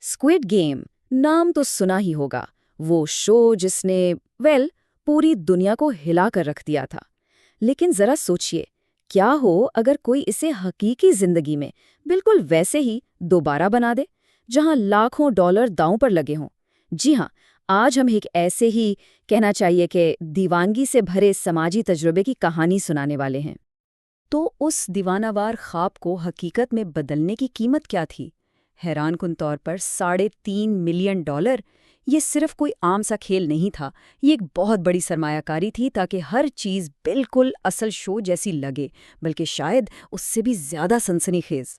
Squid game नाम तो सुना ही होगा। वो शो जिसने पूरी दुनिया को हिला कर रख दिया था। लेकिन जरा सोचिए, क्या हो अगर कोई इसे हकीकी जिंदगी में बिल्कुल वैसे ही दोबारा बना दे, जहां लाखों डॉलर दांव पर लगे हों। जी हाँ, आज हम एक ऐसे ही, कहना चाहिए कि दीवानगी से भरे समाजी तजुर्बे की कहानी सुनाने वाले हैं। तो उस दीवानावार ख्वाब को हकीकत में बदलने की कीमत क्या थी? हैरानकुन तौर पर $3.5 मिलियन। ये सिर्फ कोई आम सा खेल नहीं था, ये एक बहुत बड़ी सरमायाकारी थी ताकि हर चीज़ बिल्कुल असल शो जैसी लगे, बल्कि शायद उससे भी ज़्यादा सनसनीखेज।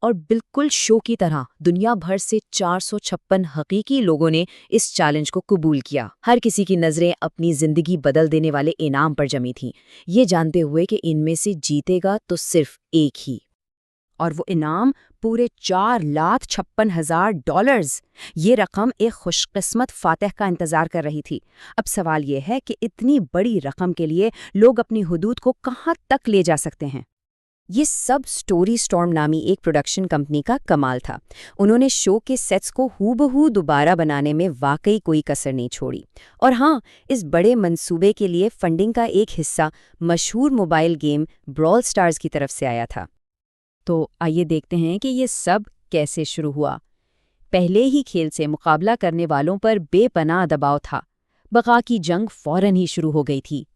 और बिल्कुल शो की तरह दुनिया भर से 456 हकीकी लोगों ने इस चैलेंज को कबूल किया। हर किसी की नज़रें अपनी ज़िंदगी बदल देने वाले इनाम पर जमी थीं, ये जानते हुए कि इनमें से जीतेगा तो सिर्फ एक ही। और वो इनाम पूरे $4,56,000। ये रकम एक खुशकिस्मत फातह का इंतजार कर रही थी। अब सवाल ये है कि इतनी बड़ी रकम के लिए लोग अपनी हुदूद को कहाँ तक ले जा सकते हैं। ये सब स्टोरी स्टॉर्म नामी एक प्रोडक्शन कंपनी का कमाल था। उन्होंने शो के सेट्स को हूबहू दोबारा बनाने में वाकई कोई कसर नहीं छोड़ी। और हाँ, इस बड़े मंसूबे के लिए फंडिंग का एक हिस्सा मशहूर मोबाइल गेम ब्रॉल स्टार्स की तरफ से आया था। तो आइए देखते हैं कि ये सब कैसे शुरू हुआ। पहले ही खेल से मुकाबला करने वालों पर बेपनाह दबाव था। बका की जंग फौरन ही शुरू हो गई थी।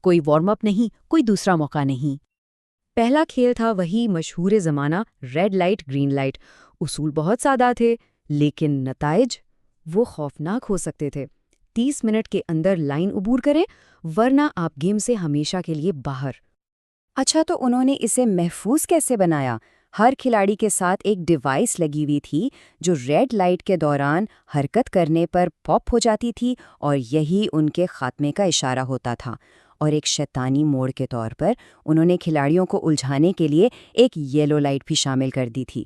कोई वार्म अप नहीं, कोई दूसरा मौका नहीं। पहला खेल था वही मशहूर ज़माना रेड लाइट ग्रीन लाइट। उसूल बहुत सादा थे, लेकिन नताइज वो खौफनाक हो सकते थे। 30 मिनट के अंदर लाइन उबूर करें, वरना आप गेम से हमेशा के लिए बाहर। अच्छा, तो उन्होंने इसे महफूज कैसे बनाया? हर खिलाड़ी के साथ एक डिवाइस लगी हुई थी जो रेड लाइट के दौरान हरकत करने पर पॉप हो जाती थी, और यही उनके खात्मे का इशारा होता था। और एक शैतानी मोड़ के तौर पर उन्होंने खिलाड़ियों को उलझाने के लिए एक येलो लाइट भी शामिल कर दी थी।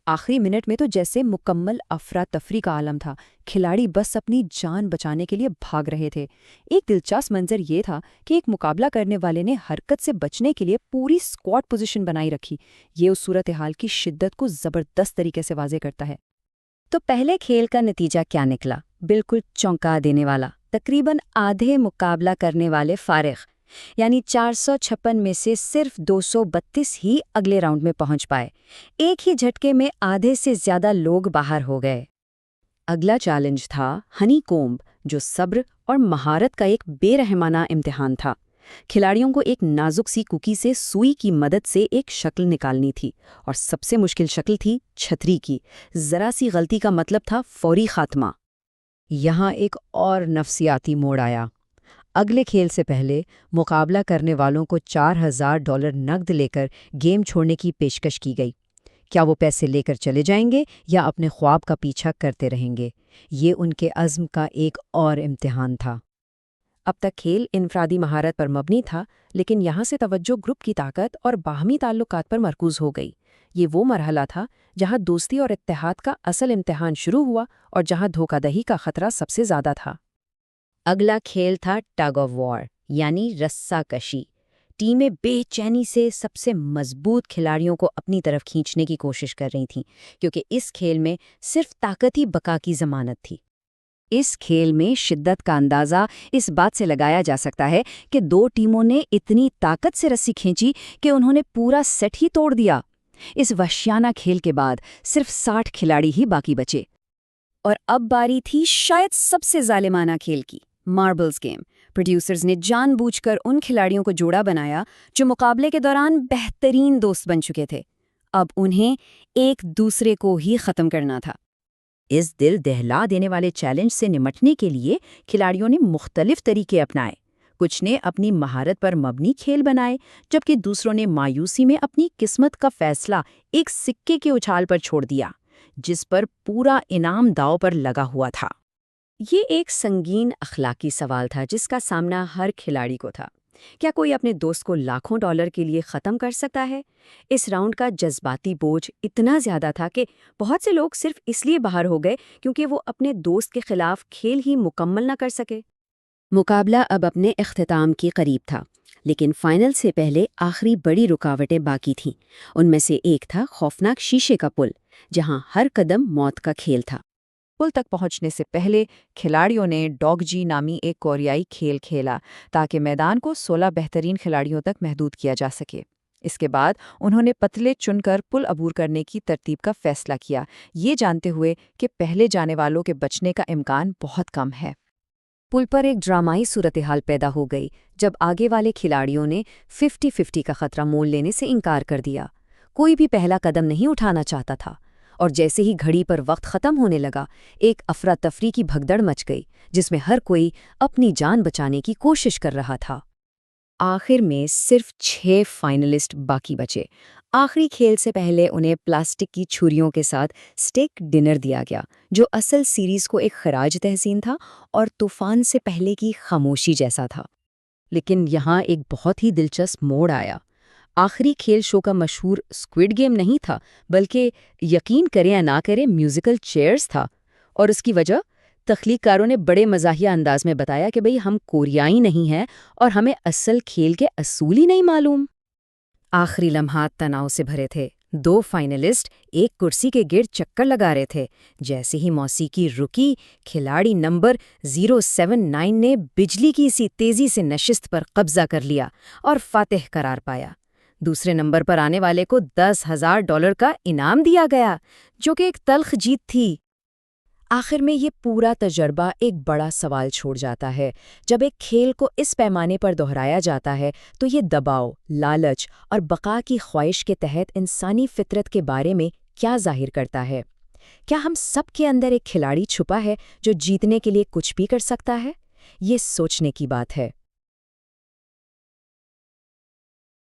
आखिरी मिनट में तो जैसे मुकम्मल अफरा तफरी का आलम था। खिलाड़ी बस अपनी जान बचाने के लिए भाग रहे थे। एक दिलचस्प मंजर ये था कि एक मुकाबला करने वाले ने हरकत से बचने के लिए पूरी स्क्वाड पोजीशन बनाई रखी। ये उस सूरत हाल की शिद्दत को ज़बरदस्त तरीके से वाज़े करता है। तो पहले खेल का नतीजा क्या निकला? बिल्कुल चौंका देने वाला। तकरीबन आधे मुकाबला करने वाले फारिग, यानी 456 में से सिर्फ 232 ही अगले राउंड में पहुंच पाए। एक ही झटके में आधे से ज्यादा लोग बाहर हो गए। अगला चैलेंज था हनी कोम्ब, जो सब्र और महारत का एक बेरहमाना इम्तिहान था। खिलाड़ियों को एक नाजुक सी कुकी से सुई की मदद से एक शक्ल निकालनी थी, और सबसे मुश्किल शक्ल थी छतरी की। जरा सी गलती का मतलब था फौरी खात्मा। यहाँ एक और नफसियाती मोड़ आया। अगले खेल से पहले मुकाबला करने वालों को $4,000 नकद लेकर गेम छोड़ने की पेशकश की गई। क्या वो पैसे लेकर चले जाएंगे या अपने ख्वाब का पीछा करते रहेंगे? ये उनके अज़्म का एक और इम्तिहान था। अब तक खेल इनफरादी महारत पर मबनी था, लेकिन यहाँ से तवज्जो ग्रुप की ताकत और बाहमी ताल्लुकात पर मरकूज हो गई। ये वो मरहला था जहाँ दोस्ती और इत्तेहाद का असल इम्तिहान शुरू हुआ, और जहाँ धोखाधही का खतरा सबसे ज़्यादा था। अगला खेल था टग ऑफ वॉर, यानी रस्साकशी। टीमें बेचैनी से सबसे मजबूत खिलाड़ियों को अपनी तरफ खींचने की कोशिश कर रही थीं, क्योंकि इस खेल में सिर्फ ताकत ही बका की ज़मानत थी। इस खेल में शिद्दत का अंदाज़ा इस बात से लगाया जा सकता है कि दो टीमों ने इतनी ताकत से रस्सी खींची कि उन्होंने पूरा सेट ही तोड़ दिया। इस वहशियाना खेल के बाद सिर्फ 60 खिलाड़ी ही बाकी बचे। और अब बारी थी शायद सबसे जालिमाना खेल की, मार्बल्स गेम। प्रोड्यूसर्स ने जानबूझकर उन खिलाड़ियों को जोड़ा बनाया जो मुकाबले के दौरान बेहतरीन दोस्त बन चुके थे। अब उन्हें एक दूसरे को ही ख़त्म करना था। इस दिल दहला देने वाले चैलेंज से निपटने के लिए खिलाड़ियों ने मुख्तलिफ तरीके अपनाए। कुछ ने अपनी महारत पर मबनी खेल बनाए, जबकि दूसरों ने मायूसी में अपनी किस्मत का फैसला एक सिक्के के उछाल पर छोड़ दिया, जिस पर पूरा इनाम दांव पर लगा हुआ था। ये एक संगीन अखलाकी सवाल था जिसका सामना हर खिलाड़ी को था। क्या कोई अपने दोस्त को लाखों डॉलर के लिए ख़त्म कर सकता है? इस राउंड का जज्बाती बोझ इतना ज़्यादा था कि बहुत से लोग सिर्फ इसलिए बाहर हो गए क्योंकि वो अपने दोस्त के खिलाफ खेल ही मुकम्मल न कर सके। मुकाबला अब अपने इख्तिताम के करीब था, लेकिन फाइनल से पहले आखिरी बड़ी रुकावटें बाकी थीं। उनमें से एक था खौफनाक शीशे का पुल। جہاں ہر قدم موت کا کھیل تھا۔ پل تک پہنچنے سے پہلے کھلاڑیوں نے ڈاگ جی نامی ایک کوریائی کھیل کھیلا تاکہ میدان کو 16 بہترین کھلاڑیوں تک محدود کیا جا سکے۔ اس کے بعد انہوں نے پتلے چن کر پل عبور کرنے کی ترتیب کا فیصلہ کیا، یہ جانتے ہوئے کہ پہلے جانے والوں کے بچنے کا امکان بہت کم ہے۔ پل پر ایک ڈرامائی صورتحال پیدا ہو گئی جب آگے والے کھلاڑیوں نے 50-50 کا خطرہ مول لینے سے انکار کر دیا۔ کوئی بھی پہلا قدم نہیں اٹھانا چاہتا تھا، اور جیسے ہی گھڑی پر وقت ختم ہونے لگا، ایک افراتفری کی بھگدڑ مچ گئی جس میں ہر کوئی اپنی جان بچانے کی کوشش کر رہا تھا۔ آخر میں صرف 6 فائنلسٹ باقی بچے۔ آخری کھیل سے پہلے انہیں پلاسٹک کی چھریوں کے ساتھ سٹیک ڈنر دیا گیا، جو اصل سیریز کو ایک خراج تحسین تھا اور طوفان سے پہلے کی خاموشی جیسا تھا۔ لیکن یہاں ایک بہت ہی دلچسپ موڑ آیا۔ آخری کھیل شو کا مشہور اسکوئڈ گیم نہیں تھا، بلکہ یقین کریں یا نہ کریں میوزیکل چیئرز تھا۔ اور اس کی وجہ تخلیق کاروں نے بڑے مزاحیہ انداز میں بتایا کہ بھئی ہم کوریائی نہیں ہیں اور ہمیں اصل کھیل کے اصول ہی نہیں معلوم۔ آخری لمحات تناؤ سے بھرے تھے۔ 2 فائنلسٹ ایک کرسی کے گرد چکر لگا رہے تھے۔ جیسے ہی موسیقی رکی، کھلاڑی نمبر 079 نے بجلی کی سی تیزی سے نشست پر قبضہ کر لیا اور فاتح قرار پایا۔ دوسرے نمبر پر آنے والے کو $10,000 کا انعام دیا گیا، جو کہ ایک تلخ جیت تھی۔ آخر میں یہ پورا تجربہ ایک بڑا سوال چھوڑ جاتا ہے۔ جب ایک کھیل کو اس پیمانے پر دہرایا جاتا ہے تو یہ دباؤ، لالچ اور بقا کی خواہش کے تحت انسانی فطرت کے بارے میں کیا ظاہر کرتا ہے؟ کیا ہم سب کے اندر ایک کھلاڑی چھپا ہے جو جیتنے کے لیے کچھ بھی کر سکتا ہے؟ یہ سوچنے کی بات ہے۔